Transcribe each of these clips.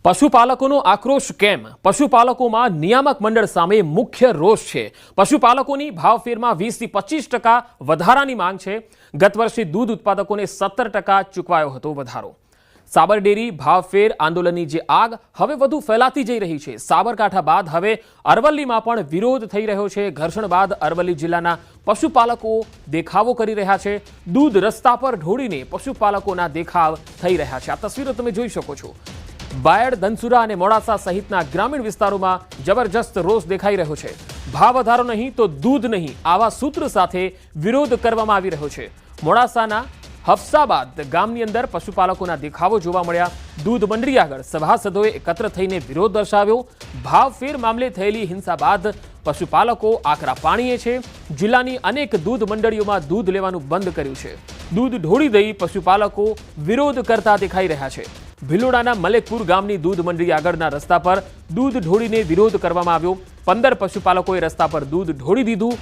પશુપાલકોનો આક્રોશ કેમ? પશુપાલકોમાં નિયામક મંડળ સામે મુખ્ય રોષ છે। પશુપાલકોની ભાવફેરમાં 20 થી 25% વધારાની માંગ છે। ગત વર્ષે દૂધ ઉત્પાદકોને 17% ચૂકવાયો હતો વધારો। સાબર ડેરી ભાવફેર આંદોલનની જે આગ હવે વધુ ફેલાતી જઈ રહી છે। સાબરકાંઠા બાદ હવે અરવલ્લીમાં પણ વિરોધ થઈ રહ્યો છે। ઘર્ષણ બાદ અરવલ્લી જિલ્લાના પશુપાલકો દેખાવો કરી રહ્યા છે। દૂધ રસ્તા પર ઢોળીને પશુપાલકોના દેખાવ થઈ રહ્યા છે। આ તસવીરો તમે જોઈ શકો છો। બાયડ, ધનસુરા અને મોડાસા સહિતના ગ્રામીણ વિસ્તારોમાં જબરજસ્ત રોષ દેખાઈ રહ્યો છે। ભાવ વધારો નહીં તો દૂધ નહીં, આવા સૂત્ર સાથે વિરોધ કરવામાં આવી રહ્યો છે। મોડાસાના હફસાબાદ ગામની અંદર પશુપાલકોના દેખાવો જોવા મળ્યા। દૂધ મંડળી આગળ સભાસદોએ એકત્ર થઈને વિરોધ દર્શાવ્યો। ભાવફેર મામલે થયેલી હિંસા બાદ પશુપાલકો આકરા પાણીએ છે। જિલ્લાની અનેક દૂધ મંડળીઓમાં દૂધ લેવાનું બંધ કર્યું છે। દૂધ ઢોળી દઈ પશુપાલકો વિરોધ કરતા દેખાઈ રહ્યા છે। ભિલોડાના મલેકપુર ગામની દૂધ મંડળી આગળના રસ્તા પર દૂધ ઢોળીને વિરોધ કરવામાં આવ્યો। 15 પશુપાલકોએ રસ્તા પર દૂધ ઢોળી દીધું।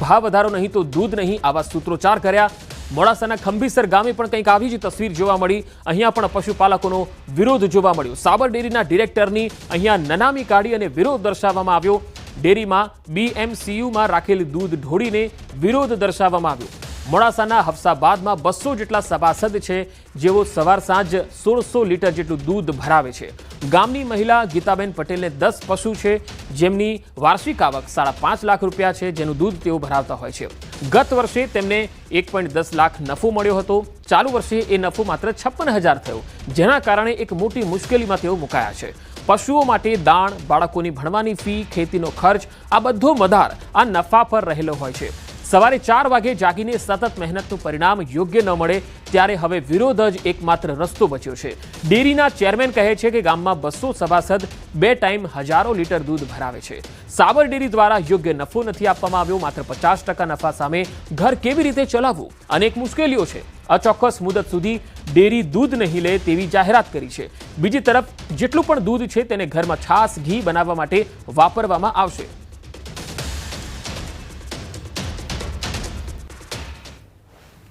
ભાવ વધારો નહીં તો દૂધ નહીં, આવા સૂત્રોચ્ચાર કર્યા। મોડાસાના ખંભીસર ગામે પણ કંઈક આવી જ તસવીર જોવા મળી। અહીંયા પણ પશુપાલકોનો વિરોધ જોવા મળ્યો। સાબર ડેરીના ડિરેક્ટરની અહીંયા નનામી કાઢી અને વિરોધ દર્શાવવામાં આવ્યો। ડેરીમાં BMCUમાં રાખેલ દૂધ ઢોળીને વિરોધ દર્શાવવામાં આવ્યો। મોડાસાના હફસાબાદમાં 200 જેટલા સભાસદ છે, જેઓ સવાર સાંજ 1600 લીટર જેટલું દૂધ ભરાવે છે। ગામની મહિલા ગીતાબેન પટેલને 10 પશુ છે, જેમની વાર્ષિક આવક 5.5 લાખ રૂપિયા છે, જેનું દૂધ તેઓ ભરાવતા હોય છે। ગત વર્ષે તેમને 1.10 લાખ નફો મળ્યો હતો। ચાલુ વર્ષે એ નફો માત્ર 56,000 થયો, જેના કારણે એક મોટી મુશ્કેલીમાં તેઓ મુકાયા છે। પશુઓ માટે દાણ, બાળકોની ભણવાની ફી, ખેતીનો ખર્ચ, આ બધો મદાર આ નફા પર રહેલો હોય છે। સવારે 4 વાગે જાગીને સતત મહેનતનું પરિણામ યોગ્ય ન મળે ત્યારે હવે વિરોધ જ એકમાત્ર રસ્તો બચ્યો છે। ડેરીના ચેરમેન કહે છે કે ગામમાં 200 સભાસદ 2 ટાઈમ હજારો લીટર દૂધ ભરાવે છે। સાબર ડેરી દ્વારા યોગ્ય નફો નથી આપવામાં આવ્યો। માત્ર 50% નફા સામે ઘર કેવી રીતે ચલાવવું? અનેક મુશ્કેલીઓ છે। અચોક્કસ મુદત સુધી ડેરી દૂધ નહીં લે તેવી જાહેરાત કરી છે। બીજી તરફ જેટલું પણ દૂધ છે તેને ઘરમાં છાશ, ઘી બનાવવા માટે વાપરવામાં આવશે।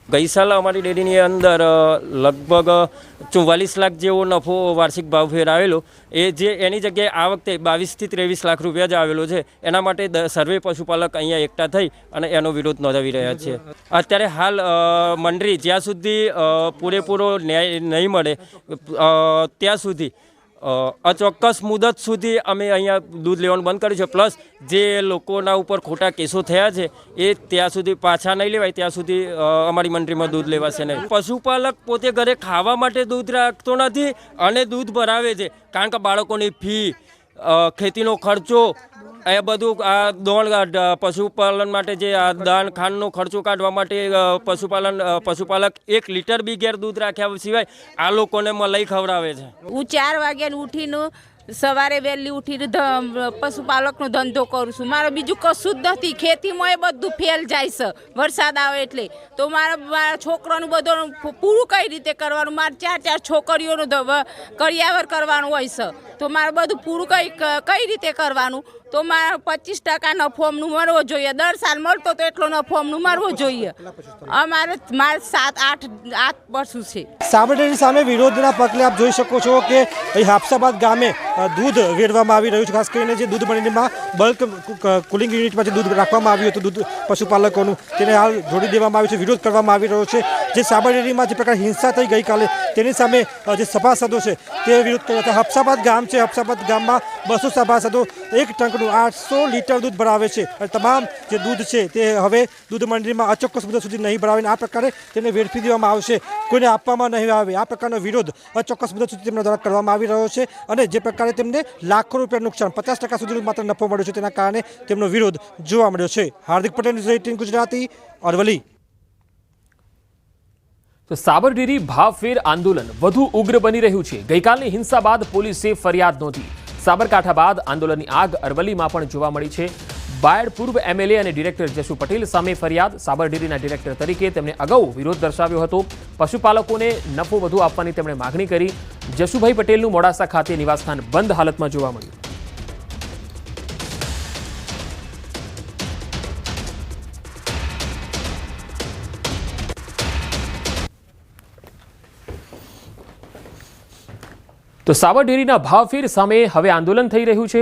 ગઈ સાલ અમારી ડેરીની અંદર લગભગ 44 લાખ જેવો નફો વાર્ષિક ભાવફેર આવેલો। એ જે એની જગ્યાએ આ વખતે 22 થી 23 લાખ રૂપિયા જ આવેલો છે। એના માટે સર્વે પશુપાલક અહીંયા એકઠા થઈ અને એનો વિરોધ નોંધાવી રહ્યા છે। અત્યારે હાલ મંડળી જ્યાં સુધી પૂરેપૂરો ન્યાય નહીં મળે ત્યાં સુધી અચોક્કસ મુદત સુધી અમે અહીંયા દૂધ લેવાનું બંધ કર્યું છે। પ્લસ જે લોકોના ઉપર ખોટા કેસો થયા છે એ ત્યાં સુધી પાછા નહીં લેવાય ત્યાં સુધી અમારી મંડળીમાં દૂધ લેવાશે નહીં। પશુપાલક પોતે ઘરે ખાવા માટે દૂધ રાખતો નથી અને દૂધ ભરાવે છે, કારણ કે બાળકોની ફી, ખેતીનો ખર્ચો, એ બધું આ દોણ પશુપાલન માટે જે આ દાન ખાંડનો ખર્ચો કાઢવા માટે પશુપાલક 1 લીટર બી ઘેર દૂધ રાખ્યા સિવાય આ લોકોને મલાઈ ખવડાવે છે। હું 4 વાગ્યાને ઉઠીને સવારે વહેલી ઉઠીને પશુપાલકનો ધંધો કરું છું। મારે બીજું કશું જ નથી। ખેતીમાં એ બધું ફેલ જાય છે વરસાદ આવે એટલે। તો મારા છોકરાનું બધું પૂરું કઈ રીતે કરવાનું? મારે 4 છોકરીઓનું કરિયાવર કરવાનું હોય છે, તો મારે બધું પૂરું કઈ રીતે કરવાનું? તો મારે 25% નફો અમનું મળવો જોઈએ। દર સાલ મળતો તો એટલો નફો અમનું મળવો જોઈએ। મારે 7-8 પશુ છે। સાબર ડેરી સામે વિરોધના પગલે આપ જોઈ શકો છો કે હાફસાબાદ ગામે દૂધ વેરવામાં આવી રહ્યું છે। ખાસ કરીને જે દૂધ મંડળીમાં બલ્ક કુલિંગ યુનિટમાં જે દૂધ રાખવામાં આવ્યું હતું દૂધ પશુપાલકોનું, તેને હાલ જોડી દેવામાં આવ્યું છે, વિરોધ કરવામાં આવી રહ્યો છે। જે સાબર ડેરીમાં જે પ્રકાર હિંસા થઈ ગઈકાલે તેની સામે જે સભાસદો છે તે વિરોધ કર્યા હતા। હફસાબાદ ગામ છે, હફસાબાદ ગામમાં 200 સભાસદો 1 ટંકનું 800 લીટર દૂધ ભરાવે છે અને તમામ જે દૂધ છે તે હવે દૂધ મંડળીમાં અચોક્કસ મુદત સુધી નહીં ભરાવીને આ પ્રકારે તેને વેડફી દેવામાં આવશે, કોઈને આપવામાં નહીં આવે। આ પ્રકારનો વિરોધ અચોક્કસ મુદત સુધી તેમના દ્વારા કરવામાં આવી રહ્યો છે અને જે પ્રકારે તેમને લાખો રૂપિયા નુકસાન, 50% સુધીનું માત્ર નફો મળ્યો છે, તેના કારણે તેમનો વિરોધ જોવા મળ્યો છે। હાર્દિક પટેલ, ન્યૂઝ 18 ગુજરાતી, અરવલ્લી। તો સાબર ડેરી ભાવફેર આંદોલન વધુ ઉગ્ર બની રહ્યું છે। ગઈકાલની હિંસા બાદ પોલીસે ફરિયાદ નોંધી। સાબરકાંઠા બાદ આંદોલનની આગ અરવલ્લીમાં પણ જોવા મળી છે। બાયડ પૂર્વ MLA અને ડિરેક્ટર જશુ પટેલ સામે ફરિયાદ। સાબર ડેરીના ડિરેક્ટર તરીકે તેમણે અગાઉ વિરોધ દર્શાવ્યો હતો। પશુપાલકોને નફો વધુ આપવાની તેમણે માગણી કરી। જશુભાઈ પટેલનું મોડાસા ખાતે નિવાસસ્થાન બંધ હાલતમાં જોવા મળ્યું। તો સાબરડેરીના ભાવફેર સામે હવે આંદોલન થઈ રહ્યું છે.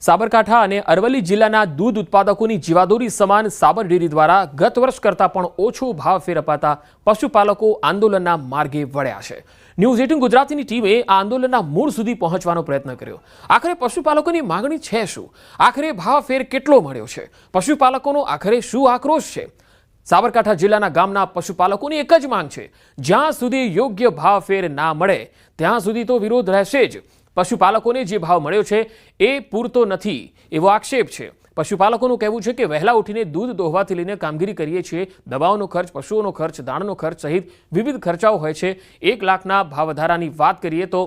સાબરકાંઠા અને અરવલ્લી જિલ્લાના દૂધ ઉત્પાદકોની જીવાદોરી સમાન સાબરડેરી દ્વારા ગત વર્ષ કરતાં પણ ઓછો ભાવફેર અપાતા પશુપાલકો આંદોલનના માર્ગે વળ્યા છે. ન્યૂઝ 18 ગુજરાતીની ટીમે આ આંદોલનના મૂળ સુધી પહોંચવાનો પ્રયત્ન કર્યો. આખરે પશુપાલકોની માંગણી છે શું? આખરે ભાવફેર કેટલો મળ્યો છે? પશુપાલકોનો આખરે શું આક્રોશ છે? સાબરકાંઠા જિલ્લાના ગામના પશુપાલકોની એક જ માંગ છે, જ્યાં સુધી યોગ્ય ભાવફેર ના મળે ત્યાં સુધી તો વિરોધ રહેશે જ. પશુપાલકોને જે ભાવ મળ્યો છે એ પૂરતો નથી એવો આક્ષેપ છે. પશુપાલકોનું કહેવું છે કે વહેલા ઉઠીને દૂધ દોહવાથી લઈને કામગીરી કરીએ છીએ, દવાઓનો ખર્ચ, પશુઓનો ખર્ચ, દાણનો ખર્ચ સહિત વિવિધ ખર્ચાઓ હોય છે. 1 લાખના ભાવ વધારાની વાત કરીએ તો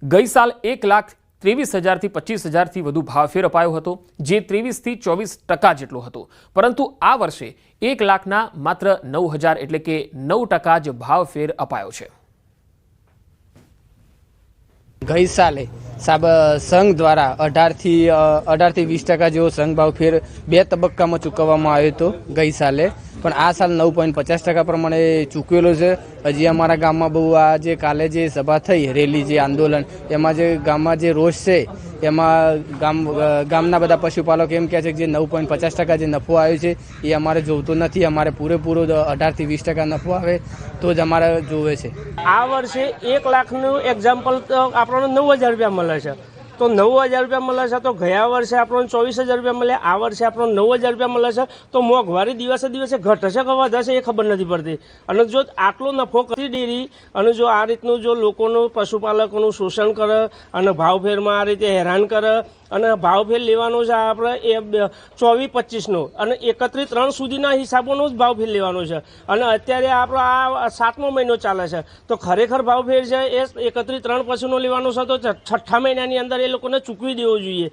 ગઈ સાલ 1,23,000 થી 25,000થી વધુ ભાવફેર અપાયો હતો, જે 23 થી 24% જેટલો હતો. પરંતુ આ વર્ષે 1 લાખના માત્ર 9,000 એટલે કે 9% જ ભાવફેર અપાયો છે. ગઈ સાલે સંઘ દ્વારા 18 થી 20% જેવો સંઘ ભાવ ફેર 2 તબક્કામાં ચૂકવવામાં આવ્યો હતો ગઈ સાલે, પણ આ સાલ 9.50% પ્રમાણે ચૂકવેલો છે. હજી અમારા ગામમાં બહુ આ જે કાલે જે સભા થઈ, રેલી, જે આંદોલન, એમાં જે ગામમાં જે રોષ છે એમાં ગામના બધા પશુપાલકો એમ કહે છે કે જે 9.50% જે નફો આવ્યો છે એ અમારે જોઈતો નથી. અમારે પૂરેપૂરો 18 થી 20% નફો આવે તો જ અમારે જોવે છે. આ વર્ષે 1 લાખનું એક્ઝામ્પલ આપણને 9,000 રૂપિયા મળે છે, તો 9,000 રૂપિયા મળે છે. તો ગયા વર્ષે આપણને 24,000 રૂપિયા મળ્યા, આ વર્ષે આપણને 9,000 રૂપિયા મળે છે. તો મોંઘવારી દિવસે દિવસે ઘટશે કે વધશે એ ખબર નથી પડતી. અને જો આટલો નફો કરી ડેરી અને જો આ રીતનું જો લોકોનું પશુપાલકોનું શોષણ કરે અને ભાવફેરમાં આ રીતે હેરાન કરે અને ભાવફેર લેવાનો છે આપણે એ 24-25નો અને 31-3 સુધીના હિસાબોનો જ ભાવફેર લેવાનો છે. અને અત્યારે આપણો આ 7મો મહિનો ચાલે છે, તો ખરેખર ભાવફેર છે એ 31-3 પછીનો લેવાનો છે, તો 6ઠ્ઠા મહિનાની અંદર એ લોકોને ચૂકવી દેવો જોઈએ.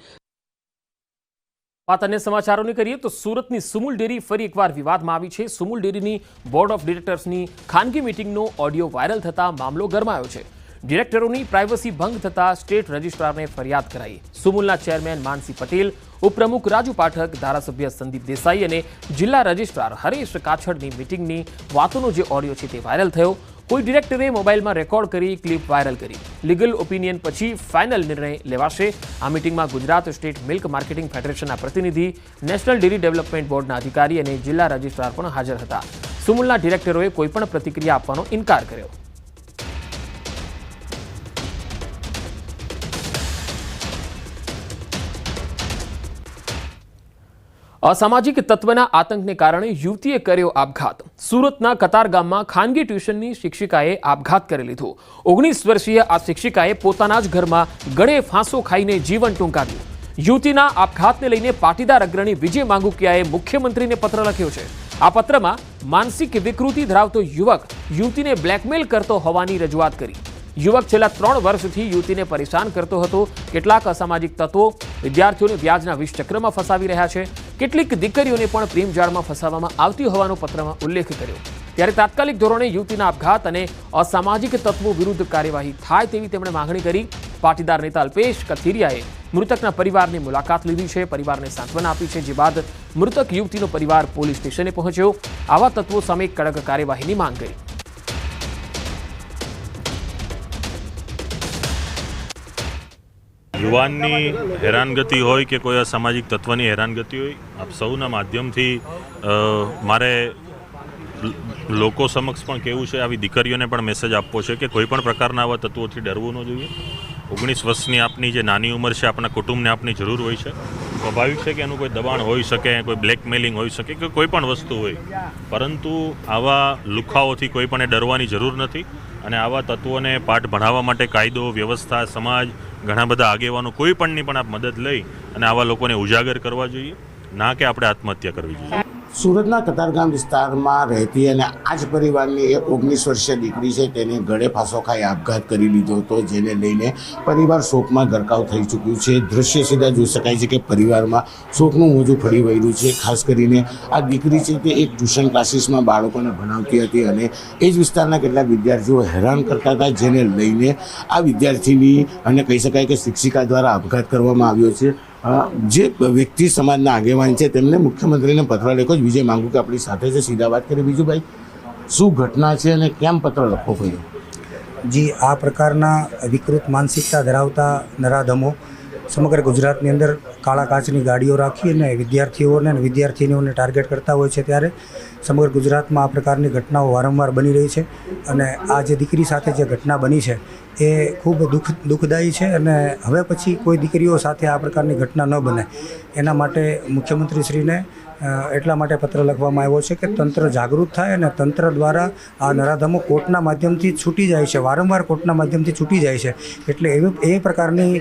વાત અન્ય સમાચારોની કરીએ તો સુરતની સુમુલ ડેરી ફરી એકવાર વિવાદમાં આવી છે. સુમુલ ડેરીની બોર્ડ ઓફ ડિરેક્ટર્સની ખાનગી મિટિંગનો ઓડિયો વાયરલ થતા મામલો ગરમાયો છે. ડિરેક્ટરોની પ્રાઇવસી ભંગ થતા સ્ટેટ રજિસ્ટ્રારને ફરિયાદ કરાઈ. સુમુલના ચેરમેન માનસી પટેલ, ઉપપ્રમુખ રાજુ પાઠક, ધારાસભ્ય સંદીપ દેસાઈ અને જિલ્લા રજિસ્ટ્રાર હરેશ કાછડની મિટિંગની વાતોનો જે ઓડિયો છે તે વાયરલ થયો. કોઈ ડિરેક્ટરે મોબાઈલમાં રેકોર્ડ કરી ક્લિપ વાયરલ કરી. લીગલ ઓપિનિયન પછી ફાઇનલ નિર્ણય લેવાશે. આ મિટિંગમાં ગુજરાત સ્ટેટ મિલ્ક માર્કેટિંગ ફેડરેશનના પ્રતિનિધિ, નેશનલ ડેરી ડેવલપમેન્ટ બોર્ડના અધિકારી અને જિલ્લા રજિસ્ટ્રાર પણ હાજર હતા. સુમુલના ડિરેક્ટરોએ કોઈપણ પ્રતિક્રિયા આપવાનો ઇનકાર કર્યો. અસામાજિક તત્વના આતંકને કારણે યુવતીએ કર્યો આપઘાત. સુરતના કતારગામમાં ખાનગી ટ્યુશનની શિક્ષિકાએ આપઘાત કરી લીધો. 19 વર્ષીય આ શિક્ષિકાએ પોતાના જ ઘરમાં ગળે ફાંસો ખાઈને જીવન ટૂંકાવ્યું. યુવતીના આપઘાતને લઈને પાટીદાર અગ્રણી વિજય માંગુકિયાએ મુખ્યમંત્રીને પત્ર લખ્યો છે. આ પત્રમાં માનસિક વિકૃતિ ધરાવતો યુવક યુવતીને બ્લેકમેલ કરતો હોવાની રજૂઆત કરી. યુવક છેલ્લા 3 વર્ષથી યુવતીને પરેશાન કરતો હતો. કેટલાક અસામાજિક તત્વો વિદ્યાર્થીઓને વ્યાજના વિષચક્રમાં ફસાવી રહ્યા છે. કેટલીક દીકરીઓને પણ પ્રેમજાળમાં ફસાવવામાં આવતી હોવાનો પત્રમાં ઉલ્લેખ કર્યો. ત્યારે તાત્કાલિક ધોરણે યુવતીના આપઘાત અને અસામાજિક તત્વો વિરુદ્ધ કાર્યવાહી થાય તેવી તેમણે માંગણી કરી. પાટીદાર નેતા અલ્પેશ કથિરિયાએ મૃતકના પરિવારની મુલાકાત લીધી છે, પરિવારને સાંત્વના આપી છે. જે બાદ મૃતક યુવતીનો પરિવાર પોલીસ સ્ટેશને પહોંચ્યો. આવા તત્વો સામે કડક કાર્યવાહીની માંગ કરી. યુવાનની હેરાનગતિ હોય કે કોઈ અસામાજિક તત્વની હેરાનગતિ હોય, આપ સૌના માધ્યમથી મારે લોકો સમક્ષ પણ કહેવું છે, આવી દીકરીઓને પણ મેસેજ આપવો છે કે કોઈ પણ પ્રકારના આવા તત્વોથી ડરવું ન જોઈએ. 19 વર્ષની આપની જે નાની ઉંમર છે, આપણા કુટુંબને આપની જરૂર હોય છે. સ્વાભાવિક છે કે એનું કોઈ દબાણ હોઈ શકે, કોઈ બ્લેકમેલિંગ હોઈ શકે કે કોઈ પણ વસ્તુ હોય, પરંતુ આવા લુખાઓથી કોઈ પણ ડરવાની જરૂર નથી. અને આવા તત્વોને પાઠ ભણાવવા માટે કાયદો, વ્યવસ્થા, સમાજ, ઘણા બધા આગેવાનો કોઈ પણની પણ આપ મદદ લઈ અને આવા લોકોને ઉજાગર કરવા જોઈએ, ના કે આપણે આત્મહત્યા કરવી જોઈએ. સુરતના કતારગામ વિસ્તારમાં રહેતી અને આ જ પરિવારની એક 19 વર્ષીય દીકરી છે, તેને ગળે ફાંસો ખાઈ આપઘાત કરી લીધો હતો, જેને લઈને પરિવાર શોકમાં ગરકાવ થઈ ચૂક્યું છે. દ્રશ્ય સીધા જોઈ શકાય છે કે પરિવારમાં શોકનું મોજું ફરી વળ્યું છે. ખાસ કરીને આ દીકરી છે તે એક ટ્યુશન ક્લાસીસમાં બાળકોને ભણાવતી હતી અને એ જ વિસ્તારના કેટલાક વિદ્યાર્થીઓ હેરાન કરતા હતા, જેને લઈને આ વિદ્યાર્થીની અને કહી શકાય કે શિક્ષિકા દ્વારા આપઘાત કરવામાં આવ્યો છે. જે વ્યક્તિ સમાજના આગેવાન છે તેમને મુખ્યમંત્રીને પત્ર લખ્યો જ. વિજય માંગુ કે આપણી સાથે છે, સીધા વાત કરીએ. બીજું ભાઈ, શું ઘટના છે અને કેમ પત્ર લખવો પડ્યો? જે આ પ્રકારના વિકૃત માનસિકતા ધરાવતા નરાધમો સમગ્ર ગુજરાતની અંદર કાળા કાચની ગાડીઓ રાખી અને વિદ્યાર્થીઓને અને વિદ્યાર્થીનીઓને ટાર્ગેટ કરતા હોય છે, ત્યારે સમગ્ર ગુજરાતમાં આ પ્રકારની ઘટનાઓ વારંવાર બની રહી છે. અને આ જે દીકરી સાથે જે ઘટના બની છે એ ખૂબ દુઃખદાયી છે. અને હવે પછી કોઈ દીકરીઓ સાથે આ પ્રકારની ઘટના ન બને એના માટે મુખ્યમંત્રીશ્રીને એટલા માટે પત્ર લખવામાં આવ્યો છે કે તંત્ર જાગૃત થાય અને તંત્ર દ્વારા આ નરાધમો કોર્ટના માધ્યમથી છૂટી જાય છે, વારંવાર કોર્ટના માધ્યમથી છૂટી જાય છે. એટલે એ પ્રકારની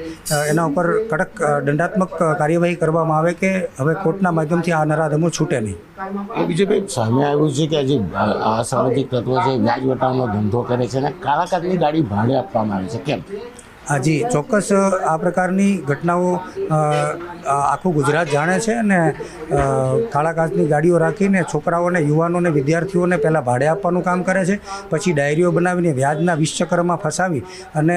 એના ઉપર કડક દંડાત્મક કાર્યવાહી કરવામાં આવે કે હવે કોર્ટના માધ્યમથી આ નરાધમો છૂટે નહીં. વિજયભાઈ, સામે આવ્યું છે કે આજે અસામાજિક તત્વો છે વ્યાજ વટાવનો ધંધો કરે છે અને કાળા કાચની ગાડી ભાડે આપવામાં આવે છે, કેમ? જી, ચોક્કસ આ પ્રકારની ઘટનાઓ આખું ગુજરાત જાણે છે. અને કાળા કાચની ગાડીઓ રાખીને છોકરાઓને, યુવાનોને, વિદ્યાર્થીઓને પહેલાં ભાડે આપવાનું કામ કરે છે, પછી ડાયરીઓ બનાવીને વ્યાજના 20 ચક્રમાં ફસાવી અને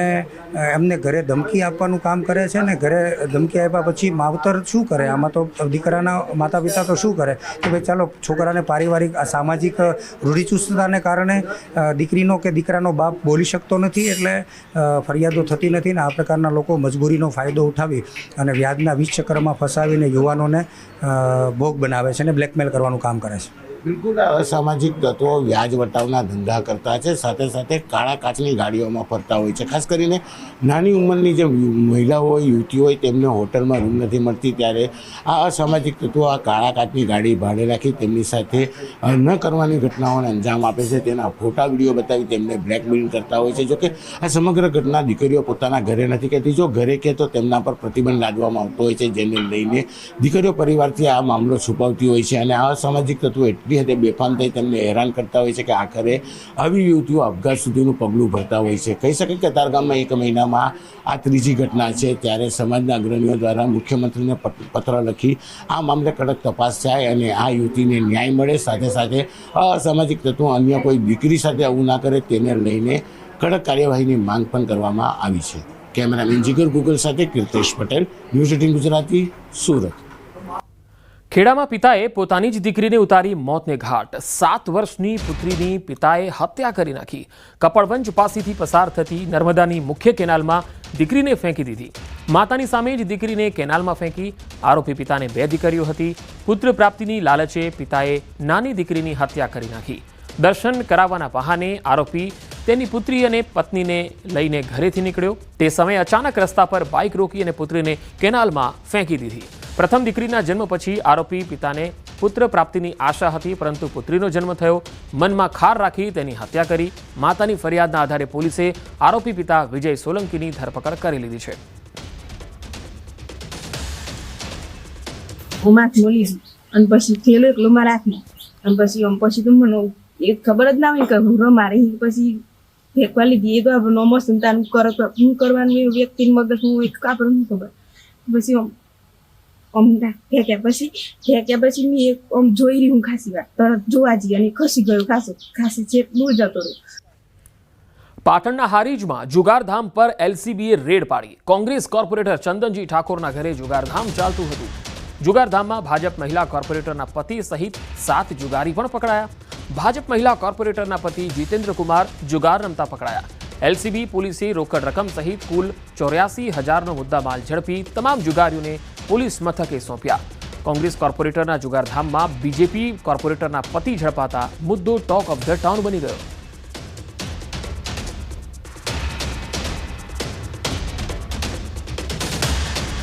એમને ઘરે ધમકી આપવાનું કામ કરે છે. અને ઘરે ધમકી આપ્યા પછી માવતર શું કરે? આમાં તો દીકરાના માતા પિતા તો શું કરે કે ભાઈ ચાલો છોકરાને પારિવારિક સામાજિક રૂઢિચુસ્તતાને કારણે દીકરીનો કે દીકરાનો બાપ બોલી શકતો નથી, એટલે ફરિયાદો થતી નથી. આ પ્રકારના લોકો મજબૂરીનો ફાયદો ઉઠાવી અને વ્યાજના 20 ચક્રમાં ફસાવીને યુવાનોને ભોગ બનાવે છે અને બ્લેકમેલ કરવાનું કામ કરે છે. બિલકુલ, અસામાજિક તત્વો વ્યાજ વટાવના ધંધા કરતા છે, સાથે સાથે કાળા કાચની ગાડીઓમાં ફરતા હોય છે. ખાસ કરીને નાની ઉંમરની જે મહિલાઓ હોય, યુવતીઓ હોય, તેમને હોટલમાં રૂમ નથી મળતી, ત્યારે આ અસામાજિક તત્વો આ કાળા કાચની ગાડી ભાડે રાખી તેમની સાથે ન કરવાની ઘટનાઓને અંજામ આપે છે. તેના ફોટા વિડીયો બતાવી તેમને બ્લેકમેલ કરતા હોય છે. જોકે આ સમગ્ર ઘટના દીકરીઓ પોતાના ઘરે નથી કહેતી. જો ઘરે કહે તો તેમના પર પ્રતિબંધ લાદવામાં આવતો હોય છે, જેને લઈને દીકરીઓ પરિવારથી આ મામલો છુપાવતી હોય છે. અને આ અસામાજિક તત્વો એટલી હદે બેફામ થઈ તેમને હેરાન કરતા હોય છે કે આખરે આવી યુવતીઓ આપઘાત સુધીનું પગલું ભરતા હોય છે. કહી શકાય કે કતારગામમાં 1 મહિનામાં આ ત્રીજી ઘટના છે. ત્યારે સમાજના અગ્રણીઓ દ્વારા મુખ્યમંત્રીને પત્ર લખી આ મામલે કડક તપાસ થાય અને આ યુવતીને ન્યાય મળે. સાથે સાથે અસામાજિક તત્વો અન્ય કોઈ દીકરી સાથે આવું ના કરે તેને લઈને કડક કાર્યવાહીની માંગ પણ કરવામાં આવી છે. કેમેરામેન જીગર ગુગલ સાથે કીર્તેશ પટેલ, ન્યૂઝ 18 ગુજરાતી, સુરત. ખેડામાં પિતાએ પોતાની જ દીકરીને ઉતારી મોતને ઘાટ. 7 વર્ષની પુત્રીની પિતાએ હત્યા કરી નાખી. કપડવંજ પાસેથી પસાર થતી નર્મદાની મુખ્ય કેનાલમાં દીકરીને ફેંકી દીધી. માતાની સામે જ દીકરીને કેનાલમાં ફેંકી. આરોપી પિતાને 2 દીકરીઓ હતી. પુત્ર પ્રાપ્તિની લાલચે પિતાએ નાની દીકરીની હત્યા કરી નાખી. દર્શન કરાવવાના બહાને આરોપી તેની પુત્રી અને પત્નીને લઈને ઘરેથી નીકળ્યો. તે સમયે અચાનક રસ્તા પર બાઇક રોકી અને પુત્રીને કેનાલમાં ફેંકી દીધી. પ્રથમ દીકરીના જન્મ પછી આરોપી પિતાને પુત્ર પ્રાપ્તિની આશા હતી, પરંતુ પુત્રીનો જન્મ થયો. મનમાં ખાર રાખી તેની હત્યા કરી. માતાની ફરિયાદના આધારે પોલીસે આરોપી પિતા વિજય સોલંકીની ધરપકડ કરી લીધી છે. અને પછી થયેલો એકલોમાં રાખી અને પછી તો મને એ ખબર જ ના હોય કે હું મારે પછી ફેંકવા લીધી. એ તો નોમો સંતાન શું કરવાનું વ્યક્તિની મગજ હું આપણે શું ખબર. પછી ફેંક્યા પછી મેં એક જોઈ રહી હું ખાસી વાર, તરત જોવા જઈએ અને ખસી ગયો. ખાસી છે દૂર જતો રહ્યો. પાટણના હારીજમાં જુગારધામ પર એલસીબીએ રેડ પાડી. કોંગ્રેસ કોર્પોરેટર ચંદનજી ઠાકોરના ઘરે જુગારધામ ચાલતું હતું. જુગારધામમાં ભાજપ મહિલા કોર્પોરેટરના પતિ સહિત 7 જુગારી પણ પકડાયા. ભાજપ મહિલા કોર્પોરેટરના પતિ જીતેન્દ્ર કુમાર જુગાર રમતા પકડાયા. એલસીબી પોલીસે રોકડ રકમ સહિત કુલ 84,000નો મુદ્દામાલ ઝડપી તમામ જુગારીઓને પોલીસ મથકે સોંપ્યા. કોંગ્રેસ કોર્પોરેટરના જુગારધામમાં બીજેપી કોર્પોરેટરના પતિ ઝડપાતા મુદ્દો ટોક ઓફ ધ ટાઉન બની ગયો.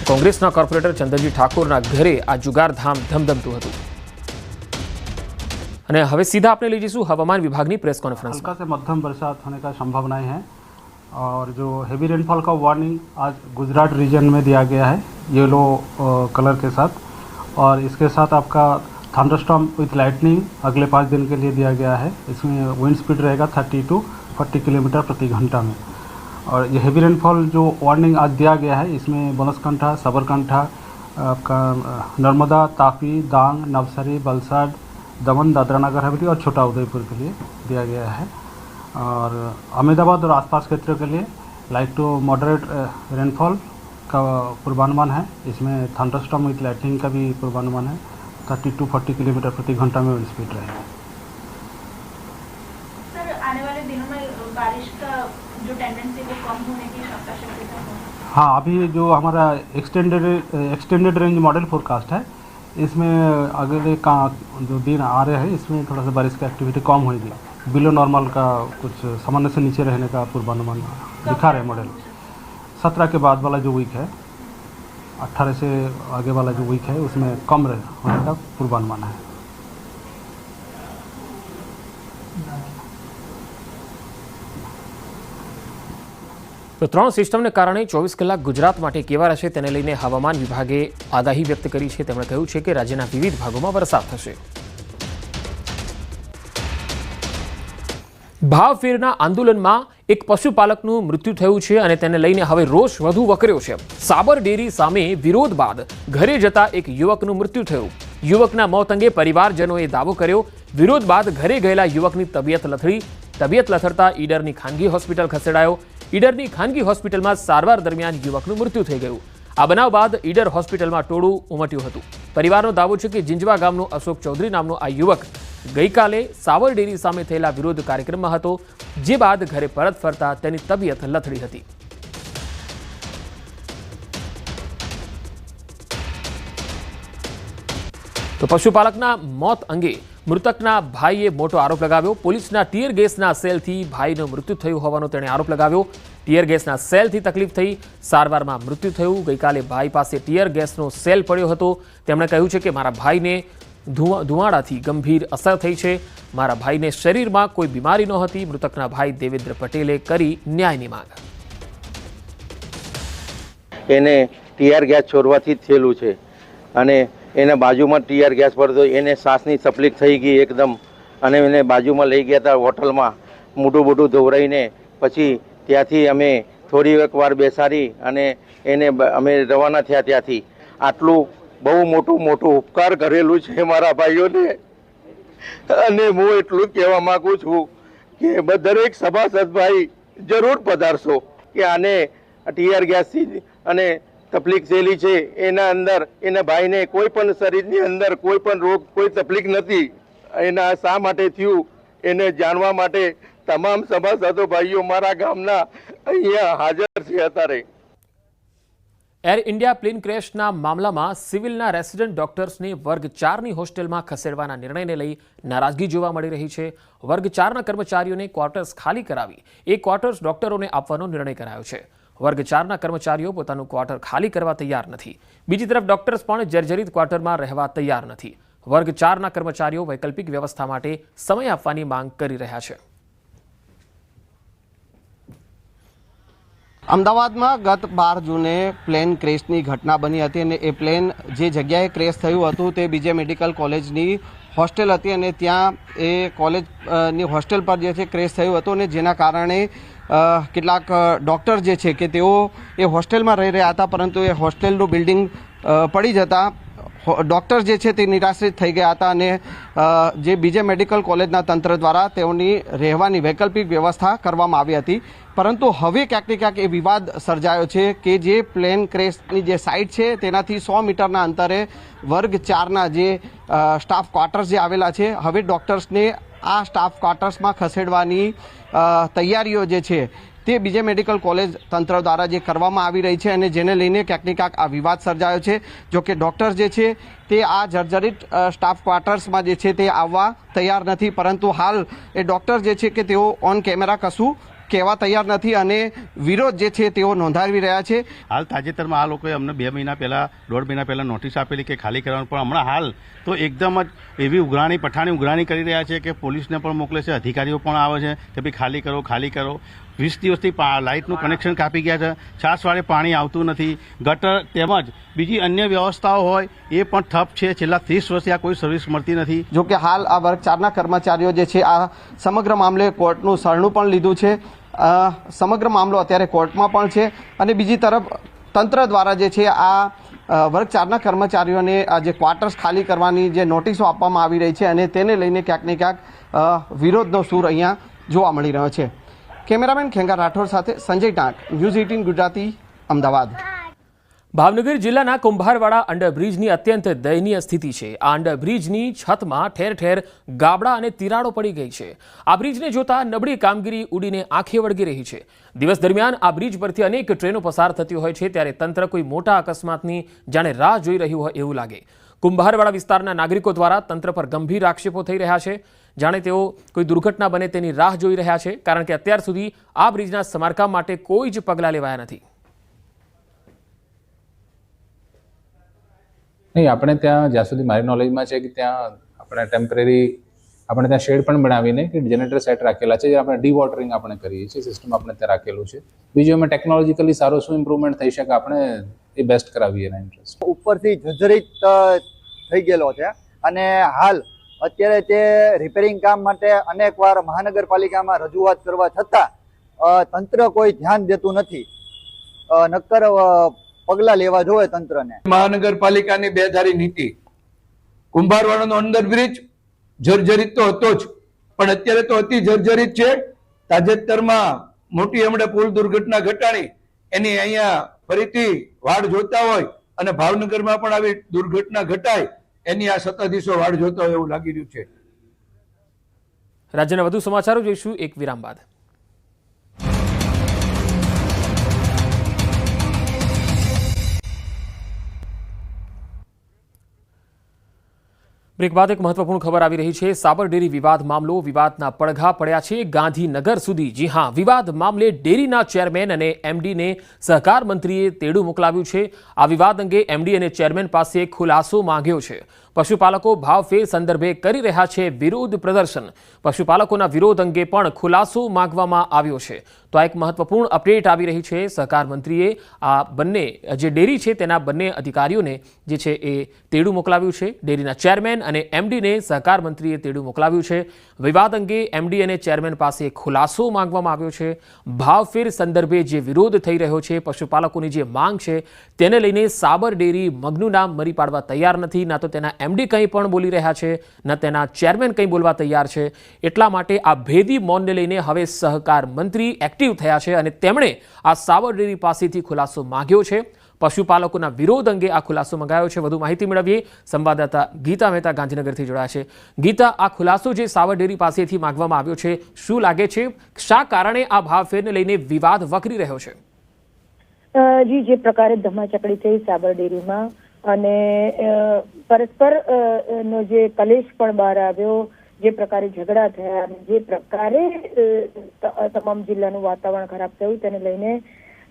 કોંગ્રેસના કોર્પોરેટર ચંદનજી ઠાકોરના ઘરે આ જુગારધામ ધમધમતું હતું. અને હવે सीधा आपने ले जैसू हवामान विभाग की प्रेस कॉन्फ्रेंस. हल्का से मध्यम बरसात होने का संभावनाएं हैं और जो हेवी रेनफॉल का वार्निंग आज गुजरात रीजन में दिया गया है येलो कलर के साथ, और इसके साथ आपका थंडरस्टॉर्म विथ लाइटनिंग अगले 5 दिन के लिए दिया गया है. इसमें विंड स्पीड रहेगा 30 to 40 किलोमीटर प्रति घंटा में. और ये हेवी रेनफॉल जो वार्निंग आज दिया गया है इसमें बनासकांठा, साबरकांठा, आपका नर्मदा, तापी, डांग, नवसारी, वलसाड, दमन, दादरा नगर हवेली और छोटा उदयपुर के लिए दिया गया है. और अहमदाबाद और आसपास क्षेत्र के लिए लाइट टू मॉडरेट रेनफॉल का पूर्वानुमान है. इसमें थंडरस्टॉर्म विथ लाइटनिंग का भी पूर्वानुमान है. 30 to 40 किलोमीटर प्रति घंटा में विंड स्पीड रहेगा. सर, आने वाले दिनों में बारिश का जो टेंडेंसी वो कम होने की शक्यता है? हाँ, अभी जो हमारा एक्सटेंडेड रेंज मॉडल फोरकास्ट है, इसमें अगले का जो दिन आ रहे हैं इसमें थोड़ा सा बारिश की एक्टिविटी कम होगी। बिलो नॉर्मल का कुछ सामान्य से नीचे रहने का पूर्वानुमान दिखा रहे मॉडल। 17 के बाद वाला जो वीक है, 18 से आगे वाला जो वीक है उसमें कम होने का पूर्वानुमान है। તો 3 સિસ્ટમને કારણે 24 કલાક ગુજરાત માટે કેવા રહેશે તેને લઈને હવામાન વિભાગે આગાહી વ્યક્ત કરી છે। તેમણે કહ્યું છે કે રાજ્યના વિવિધ ભાગોમાં વરસાદ થશે। ભાવફેરના આંદોલનમાં એક પશુપાલકનું મૃત્યુ થયું છે અને તેને લઈને હવે રોષ વધુ વકર્યો છે। સાબર ડેરી સામે વિરોધ બાદ ઘરે જતા એક યુવકનું મૃત્યુ થયું। યુવકના મોત અંગે પરિવારજનોએ દાવો કર્યો। વિરોધ બાદ ઘરે ગયેલા યુવકની તબિયત લથડતા ઈડરની ખાનગી હોસ્પિટલ ખસેડાયો। ઈડરની ખાનગી હોસ્પિટલમાં સારવાર દરમિયાન યુવકનું મૃત્યુ થઈ ગયું। આ બનાવ બાદ ઈડર હોસ્પિટલમાં ટોળું ઉમટ્યું હતું। પરિવારનો દાવો છે કે જીંજવા ગામનો અશોક ચૌધરી નામનો આ યુવક ગઈકાલે સાવર ડેરી સામે થયેલા વિરોધ કાર્યક્રમમાં હતો, જે બાદ ઘરે પરત ફરતા તેની તબિયત લથડી હતી। તો પશુપાલકના મોત અંગે મૃતકના ભાઈએ મોટો આરોપ લગાવ્યો। પોલીસના ટીયર ગેસના સેલથી ભાઈનું મૃત્યુ થયું હોવાનો તેણે આરોપ લગાવ્યો। ટીયર ગેસના સેલથી તકલીફ થઈ, સારવારમાં મૃત્યુ થયું। ગઈકાલે ભાઈ પાસે ટીયર ગેસનો સેલ પડ્યો હતો। તેમણે કહ્યું છે કે મારા ભાઈને ધુમાડાથી ગંભીર અસર થઈ છે। મારા ભાઈને શરીરમાં કોઈ બીમારી નહોતી। મૃતકના ભાઈ દેવેન્દ્ર પટેલે કરી ન્યાયની માંગ। એને ટીયર ગેસ છોડવાથી જ થયેલું છે અને એને બાજુમાં ટીયર ગેસ પડતો, એને શ્વાસની તકલીફ થઈ ગઈ એકદમ અને એને બાજુમાં લઈ ગયા હતા હોટલમાં મોટું મોટું ધોવરાઈને। પછી ત્યાંથી અમે થોડી એક વાર બેસાડી અને એને અમે રવાના થયા। ત્યાંથી આટલું બહુ મોટું ઉપકાર કરેલું છે મારા ભાઈઓને અને હું એટલું કહેવા માગું છું કે દરેક સભાસદ ભાઈ જરૂર પધારશો કે આને ટીયર ગેસથી અને તકલીફ થયેલી છે। એના અંદર એના ભાઈને કોઈ પણ શરીરની અંદર કોઈ પણ રોગ કોઈ તકલીફ નથી। એના શા માટે થયું એને જાણવા માટે તમામ સભાસદો ભાઈઓ મારા ગામના અહીંયા હાજર છે અત્યારે। એર ઇન્ડિયા પ્લેન ક્રેશના મામલામાં સિવિલના રેસિડેન્ટ ડોક્ટર્સને વર્ગ 4ની હોસ્ટેલમાં ખસેડવાના નિર્ણયને લઈ નારાજગી જોવા મળી રહી છે। વર્ગ 4ના કર્મચારીઓને ક્વાર્ટર્સ ખાલી કરાવી એ ક્વાર્ટર્સ ડોક્ટરોને આપવાનો નિર્ણય કરાયો છે। વર્ગ 4ના કર્મચારીઓ પોતાનું ક્વાર્ટર ખાલી કરવા તૈયાર નથી। બીજી તરફ ડોક્ટર્સ પણ જર્જરિત ક્વાર્ટરમાં રહેવા તૈયાર નથી। વર્ગ 4ના કર્મચારીઓ વૈકલ્પિક વ્યવસ્થા માટે સમય આપવાની માંગ કરી રહ્યા છે। અમદાવાદમાં ગત 12 જૂને પ્લેન ક્રેશની ઘટના બની હતી અને એ પ્લેન જે જગ્યાએ ક્રેશ થયું હતું તે બીજે મેડિકલ કોલેજની હોસ્ટેલ હતી અને ત્યાં એ કોલેજની હોસ્ટેલ પર જે છે ક્રેશ થયું હતું અને જેના કારણે કેટલાક ડૉક્ટર જે છે કે તેઓ એ હોસ્ટેલમાં રહી રહ્યા હતા, પરંતુ એ હોસ્ટેલનું બિલ્ડિંગ પડી જતાં ડૉક્ટર જે છે તે નિરાશ્રિત થઈ ગયા હતા અને જે બીજે મેડિકલ કોલેજના તંત્ર દ્વારા તેઓની રહેવાની વૈકલ્પિક વ્યવસ્થા કરવામાં આવી હતી। પરંતુ હવે ક્યાંક ને ક્યાંક એ વિવાદ સર્જાયો છે કે જે પ્લેન ક્રેશની જે સાઇટ છે તેનાથી 100 મીટરના અંતરે વર્ગ 4ના જે સ્ટાફ ક્વાર્ટર્સ જે આવેલા છે, હવે ડૉક્ટર્સને આ સ્ટાફ ક્વાર્ટર્સમાં ખસેડવાની તૈયારીઓ જે છે તે બીજે મેડિકલ કોલેજ તંત્ર દ્વારા જે કરવામાં આવી રહી છે અને જેને લઈને ક્યાંક ને ક્યાંક આ વિવાદ સર્જાયો છે। જો કે ડૉક્ટર્સ જે છે તે આ જર્જરિત સ્ટાફ ક્વાર્ટર્સમાં જે છે તે આવવા તૈયાર નથી, પરંતુ હાલ એ ડૉક્ટર જે છે કે તેઓ ઓન કેમેરા કશું કહેવા તૈયાર નથી અને વિરોધ જે છે તેઓ નોંધાવી રહ્યા છે। હાલ તાજેતરમાં આ લોકોએ અમને 2 મહિના પહેલાં 1.5 મહિના પહેલાં નોટિસ આપેલી કે ખાલી કરવાનું, પણ હમણાં હાલ તો એકદમ જ એવી પઠાણી ઉઘરાણી કરી રહ્યા છે કે પોલીસને પણ મોકલે છે, અધિકારીઓ પણ આવે છે કે ભાઈ ખાલી કરો 20 દિવસથી લાઇટનું કનેક્શન કાપી ગયા છે, છાસવાળે પાણી આવતું નથી, ગટર તેમજ બીજી અન્ય વ્યવસ્થાઓ હોય એ પણ ઠપ છે। છેલ્લા 30 વર્ષથી આ કોઈ સર્વિસ મળતી નથી। જો કે હાલ આ વર્ગ 4ના કર્મચારીઓ જે છે આ સમગ્ર મામલે કોર્ટનું શરણું પણ લીધું છે। સમગ્ર મામલો અત્યારે કોર્ટમાં પણ છે અને બીજી તરફ તંત્ર દ્વારા જે છે આ વર્ગ 4ના કર્મચારીઓને આ જે ક્વાર્ટર્સ ખાલી કરવાની જે નોટિસો આપવામાં આવી રહી છે અને તેને લઈને ક્યાંક ને ક્યાંક વિરોધનો સૂર અહીંયા જોવા મળી રહ્યો છે। કેમેરામેન ખેંગા રાઠોડ સાથે સંજય ટાંક, ન્યૂઝ 18 ગુજરાતી, અમદાવાદ। ભાવનગર જિલ્લાના કુંભારવાડા અંડરબ્રિજની અત્યંત દયનીય સ્થિતિ છે. આ અંડરબ્રિજની છતમાં ઠેર ઠેર ગાબડા અને તિરાડો પડી ગઈ છે. આ બ્રિજને જોતા નબળી કામગીરી ઉડીને આંખે વળગી રહી છે. દિવસ દરમિયાન આ બ્રિજ પરથી અનેક ટ્રેનો પસાર થતી હોય છે, ત્યારે તંત્ર કોઈ મોટા અકસ્માતની જાણે રાહ જોઈ રહ્યું હોય એવું લાગે. કુંભારવાડા વિસ્તારના નાગરિકો દ્વારા તંત્ર પર ગંભીર આક્ષેપો થઈ રહ્યા છે. જાણે તેઓ કોઈ દુર્ઘટના બને તેની રાહ જોઈ રહ્યા છે, કારણ કે અત્યાર સુધી આ બ્રિજના સમારકામ માટે કોઈ જ પગલાં લેવાયા નથી. નહીં, આપણે ત્યાં જ્યાં સુધી મારી નોલેજમાં છે કે ત્યાં આપણે ટેમ્પરરી આપણે ત્યાં શેડ પણ બનાવીને કે જનરેટર સેટ રાખેલા છે, જે આપણે ડી વોટરિંગ આપણે કરીએ છીએ, સિસ્ટમ આપણે ત્યાં રાખેલું છે. બીજું એમાં ટેકનોલોજીકલી સારો શું ઇમ્પ્રુવમેન્ટ થઈ શકે આપણે એ બેસ્ટ કરાવીએ એના ઇન્ટરેસ્ટ. ઉપરથી જર્જરિત થઈ ગયેલો છે અને હાલ અત્યારે તે રિપેરિંગ કામ માટે અનેકવાર મહાનગરપાલિકામાં રજૂઆત કરવા છતાં તંત્ર કોઈ ધ્યાન દેતું નથી. નક્કર પગલા લેવા જોઈએ તંત્રને. મહાનગરપાલિકાની બેધારી નીતિ. કુંભારવાડાનો અંડરબ્રિજ જર્જરિત તો હતો જ, પણ અત્યારે તો અતિ જર્જરિત છે. તાજેતરમાં મોટી હમણે પુલ દુર્ઘટના ઘટાડી એની અહીંયા ફરીથી વાડ જોતા હોય અને ભાવનગરમાં પણ આવી દુર્ઘટના ઘટાય એની આ સત્તાધીશો વાડ જોતા હોય એવું લાગી રહ્યું છે. રાજ્યના વધુ સમાચારો જોઈશું એક વિરામ બાદ. બ્રેક બાદ એક મહત્વપૂર્ણ ખબર આવી રહી છે. સાબર ડેરી વિવાદ મામલો વિવાદના પડઘા પડ્યા છે ગાંધીનગર સુધી. જી હા, વિવાદ મામલે ડેરીના ચેરમેન અને એમડીને સહકાર મંત્રીએ તેડું મોકલાવ્યું છે. આ વિવાદ અંગે એમડી અને ચેરમેન પાસે ખુલાસો માંગ્યો છે. પશુપાલકો ભાવફેર સંદર્ભે કરી રહ્યા છે વિરોધ પ્રદર્શન. પશુપાલકોના વિરોધ અંગે પણ ખુલાસો માંગવામાં આવ્યો છે. તો આ એક મહત્વપૂર્ણ અપડેટ આવી રહી છે. સહકાર મંત્રીએ આ બંને જે ડેરી છે તેના બંને અધિકારીઓને જે છે એ તેડું મોકલાવ્યું છે. ડેરીના ચેરમેન અને એમડીને સહકાર મંત્રીએ તેડું મોકલાવ્યું છે. વિવાદ અંગે એમડી અને ચેરમેન પાસે ખુલાસો માંગવામાં આવ્યો છે. ભાવફેર સંદર્ભે જે વિરોધ થઈ રહ્યો છે, પશુપાલકોની જે માંગ છે, તેને લઈને સાબર ડેરી મગનું નામ મરી પાડવા તૈયાર નથી. ના તો તેના એમડી કંઈ પણ બોલી રહ્યા છે, ન તેના ચેરમેન કંઈ બોલવા તૈયાર છે. એટલા માટે આ ભેદી મૌનને લઈને હવે સહકાર મંત્રી એક્ટિવ થયા છે અને તેમણે આ સાબર ડેરી પાસેથી ખુલાસો માંગ્યો છે. પશુપાલકોના વિરોધ અંગે આ ખુલાસો મંગાયો છે. વધુ માહિતી મેળવીએ. સંવાદદાતા ગીતા મહેતા ગાંધીનગરથી જોડાયા છે. ગીતા, આ ખુલાસો જે સાબર ડેરી પાસેથી માંગવામાં આવ્યો છે, શું લાગે છે શા કારણે આ ભાવફેરને લઈને વિવાદ વકરી રહ્યો છે? જી, જે પ્રકારે ધમાચકડી થઈ સાબર ડેરીમાં અને પરસ્પર નો જે કલેશ પણ બહાર આવ્યો, જે પ્રકારે ઝઘડા થયા અને જે પ્રકારે તમામ જિલ્લાનું વાતાવરણ ખરાબ થયું, તેને લઈને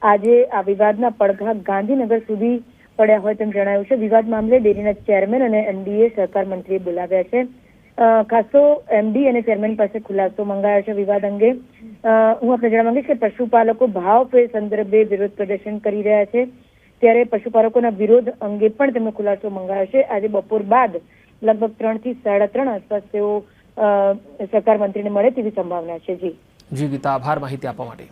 આજે આ વિવાદના પડઘા ગાંધીનગર સુધી પડ્યા હોય તેમ જણાયું છે. વિવાદ મામલે ડેરીના ચેરમેન અને એમડીએ સહકાર મંત્રીએ બોલાવ્યા છે. ખાસો એમડી અને ચેરમેન પાસે ખુલાસો મંગાયો છે વિવાદ અંગે. હું આપણે જણાવવા માંગીશ કે પશુપાલકો ભાવફેર સંદર્ભે વિરોધ પ્રદર્શન કરી રહ્યા છે, ત્યારે પશુપાલકોના વિરોધ અંગે પણ તેમનો ખુલાસો મંગાયો છે. આજે બપોર બાદ લગભગ 3 થી 3:30 આસપાસ તેઓ સહકાર મંત્રીને મળે તેવી સંભાવના છે. જી ગીતા, આભાર માહિતી આપવા માટે.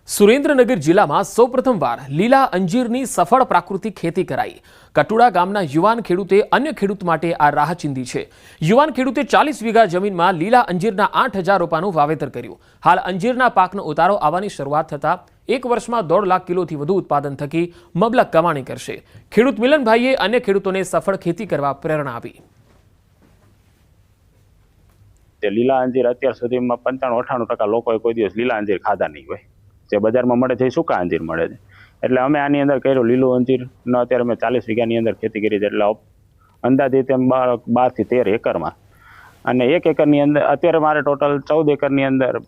સુરેન્દ્રનગર જિલ્લામાં સૌપ્રથમવાર લીલા અંજીરની સફળ પ્રાકૃતિક ખેતી કરાઈ. કટુડા ગામના યુવાન ખેડૂતે અન્ય ખેડૂત માટે આ રાહ ચીંધી છે. યુવાન ખેડૂતે 40 વીઘા જમીનમાં લીલા અંજીરના 8,000 રોપાનું વાવેતર કર્યું. હાલ અંજીરના પાકનો ઉતારો આવવાની શરૂઆત થતા 1 વર્ષમાં 1.5 લાખ કિલોથી વધુ ઉત્પાદન થકી મબલક કમાણી કરશે. ખેડૂત મિલનભાઈએ અન્ય ખેડૂતોને સફળ ખેતી કરવા પ્રેરણા આપી. લીલા અંજીર અત્યાર સુધીમાં 95-98% લોકોએ કોઈ દિવસ લીલા અંજીર ખાધા નહીં હોય. જે બજારમાં મળે છે એ સૂકા અંજીર મળે છે. એટલે અમે આની અંદર કર્યું લીલું અંજીરનો. અત્યારે અમે 40 વીઘાની અંદર ખેતી કરી છે. એટલે અંદાજિત 12 થી 13 એકરમાં અને 1 એકરની અંદર અત્યારે મારે ટોટલ 14 એકરની અંદર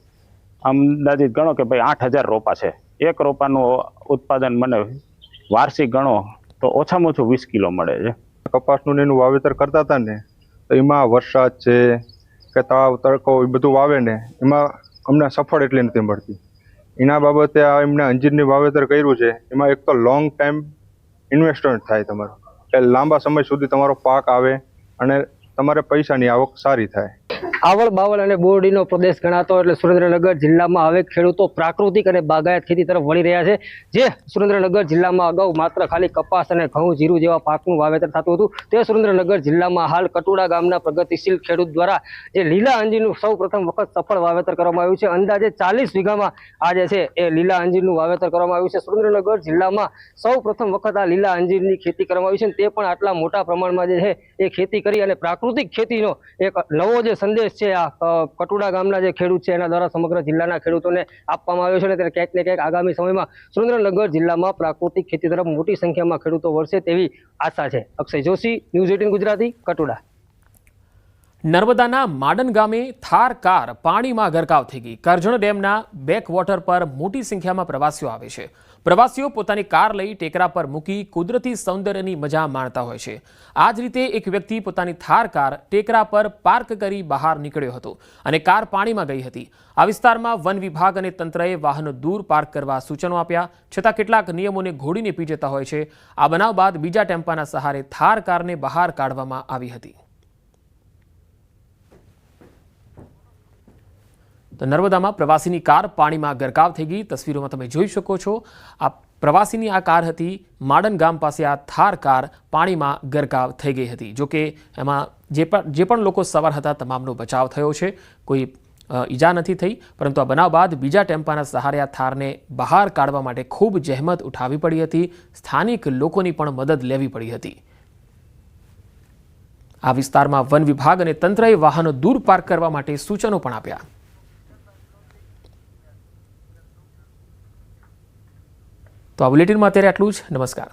અંદાજિત ગણો કે ભાઈ 8,000 રોપા છે. એક રોપાનું ઉત્પાદન મને વાર્ષિક ગણો તો ઓછામાં ઓછું 20 કિલો મળે છે. કપાસનું એનું વાવેતર કરતા હતા ને, તો એમાં વરસાદ છે કે તાવ તડકો એ બધું વાવે ને, એમાં અમને સફળ એટલી નથી મળતી. એના બાબતે આ એમને અંજીરની વાવેતર કર્યું છે. એમાં એક તો લોંગ ટાઈમ ઇન્વેસ્ટમેન્ટ થાય તમારું, એટલે લાંબા સમય સુધી તમારો પાક આવે અને તમારે પૈસાની આવક સારી થાય. આવળ બાવળ અને બોરડીનો પ્રદેશ ગણાતો એટલે સુરેન્દ્રનગર જિલ્લામાં હવે ખેડૂતો પ્રાકૃતિક અને બાગાયત ખેતી તરફ વળી રહ્યા છે. જે સુરેન્દ્રનગર જિલ્લામાં અગાઉ માત્ર ખાલી કપાસ અને ઘઉં, જીરું જેવા પાકનું વાવેતર થતું હતું, તે સુરેન્દ્રનગર જિલ્લામાં હાલ કટુડા ગામના પ્રગતિશીલ ખેડૂત દ્વારા જે લીલા અંજીરનું સૌ પ્રથમ વખત સફળ વાવેતર કરવામાં આવ્યું છે. અંદાજે 40 વીઘામાં આ જે છે એ લીલા અંજીરનું વાવેતર કરવામાં આવ્યું છે. સુરેન્દ્રનગર જિલ્લામાં સૌ પ્રથમ વખત આ લીલા અંજીરની ખેતી કરવામાં આવી છે, તે પણ આટલા મોટા પ્રમાણમાં જે છે એ ખેતી કરી અને પ્રાકૃતિક ખેતીનો એક નવો જે સંદેશ છે આ કટુડા ગામના જે ખેડૂત છે એના દ્વારા સમગ્ર જિલ્લાના ખેડૂતોને આપવામાં આવ્યો છે. અને ત્યારે ક્યાંક ને ક્યાંક આગામી સમયમાં સુરેન્દ્રનગર જિલ્લામાં પ્રાકૃતિક ખેતી તરફ મોટી સંખ્યામાં ખેડૂતો વળશે તેવી આશા છે. અક્ષય જોશી, ન્યૂઝ 18 ગુજરાતી, કટુડા. નર્મદાના માડન ગામે થાર કાર પાણીમાં ગરકાવ થઈ ગઈ. કરજણ ડેમના બેકવોટર પર મોટી સંખ્યામાં પ્રવાસીઓ આવે છે. પ્રવાસીઓ પોતાની કાર લઈ ટેકરા પર મૂકી કુદરતી સૌંદર્યની મજા માણતા હોય છે. આ જ રીતે એક વ્યક્તિ પોતાની થાર કાર ટેકરા પર પાર્ક કરી બહાર નીકળ્યો હતો અને કાર પાણીમાં ગઈ હતી. આ વિસ્તારમાં વન વિભાગ અને તંત્રએ વાહનો દૂર પાર્ક કરવા સૂચનો આપ્યા, છતાં કેટલાક નિયમોને ઘોડીને પી જતા હોય છે. આ બનાવ બાદ બીજા ટેમ્પાના સહારે થાર કારને બહાર કાઢવામાં આવી હતી. તો નર્મદામાં પ્રવાસીની કાર પાણીમાં ગરકાવ થઈ ગઈ. તસવીરોમાં તમે જોઈ શકો છો, આ પ્રવાસીની આ કાર હતી. માડન ગામ પાસે આ થાર કાર પાણીમાં ગરકાવ થઈ ગઈ હતી. જોકે એમાં જે પણ લોકો સવાર હતા તમામનો બચાવ થયો છે, કોઈ ઈજા નથી થઈ. પરંતુ આ બનાવ બાદ બીજા ટેમ્પાના સહારે આ થારને બહાર કાઢવા માટે ખૂબ જહેમત ઉઠાવવી પડી હતી. સ્થાનિક લોકોની પણ મદદ લેવી પડી હતી. આ વિસ્તારમાં વન વિભાગ અને તંત્રએ વાહનો દૂર પાર્ક કરવા માટે સૂચનો પણ આપ્યા. તો આ બુલેટિનમાં અત્યારે આટલું જ. નમસ્કાર.